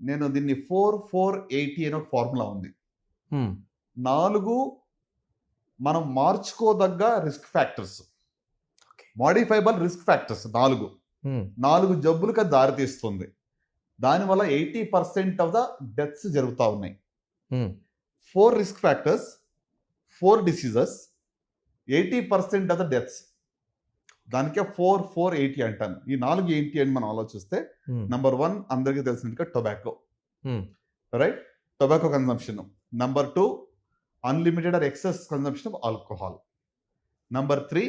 నేను దీన్ని 4-4-80 అనే ఒక ఫార్ములా ఉంది. 4 మనం మార్చుకోదగ్గ risk factors, modifiable risk factors 4 జబ్బులకు దారితీస్తుంది. దానివల్ల 80% ఆఫ్ ద డెత్స్ జరుగుతూ ఉన్నాయి. 4 risk factors, 4 diseases, 80% of the deaths. దానికే 4-4-80 అంటాను. ఈ 4 ఏంటి అని మనం ఆలోచిస్తే, నంబర్ 1 అందరికీ తెలిసినట్టుగా tobacco, right? Tobacco consumption. Number 2 unlimited or excess consumption of alcohol. Number 3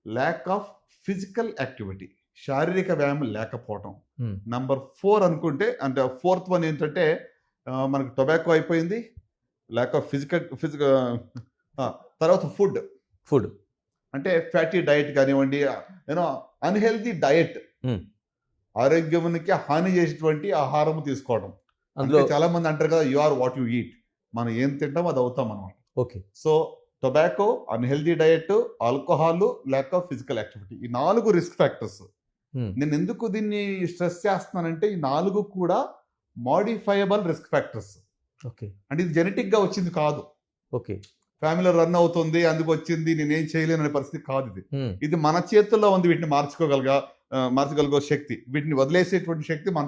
lack of physical activity, శారీరక వ్యాయామం లేకపోవడం. నంబర్ 4 అనుకుంటే, అంటే 4th వన్ ఏంటంటే మనకు టొబాకో అయిపోయింది, ల్యాక్ ఆఫ్ ఫిజికల్ తర్వాత ఫుడ్ అంటే ఫ్యాటీ డయట్ కానివ్వండి, అన్హెల్తీ డయట్, ఆరోగ్యానికి హాని చేసేటువంటి ఆహారం తీసుకోవడం. అందులో చాలా మంది అంటారు కదా, you are what you eat. మనం ఏం తింటాం అది అవుతాం అనమాట. Okay. So tobacco, unhealthy diet, alcohol, lack of physical activity, ఈ 4 రిస్క్ ఫ్యాక్టర్స్. నేను ఎందుకు దీన్ని స్ట్రెస్ చేస్తున్నానంటే, ఈ 4 కూడా మోడిఫైయబుల్ రిస్క్ ఫ్యాక్టర్స్. ఓకే. అంటే ఇది జెనెటిక్ గా వచ్చింది కాదు. ఓకే. ఫ్యామిలీలో రన్ అవుతుంది అందుకు వచ్చింది, నేనేం చేయలేను అనే పరిస్థితి కాదు ఇది. ఇది మన చేతుల్లో ఉంది. వీటిని మార్చుకోగలిగే శక్తి, వీటిని వదిలేసేటువంటి శక్తి మన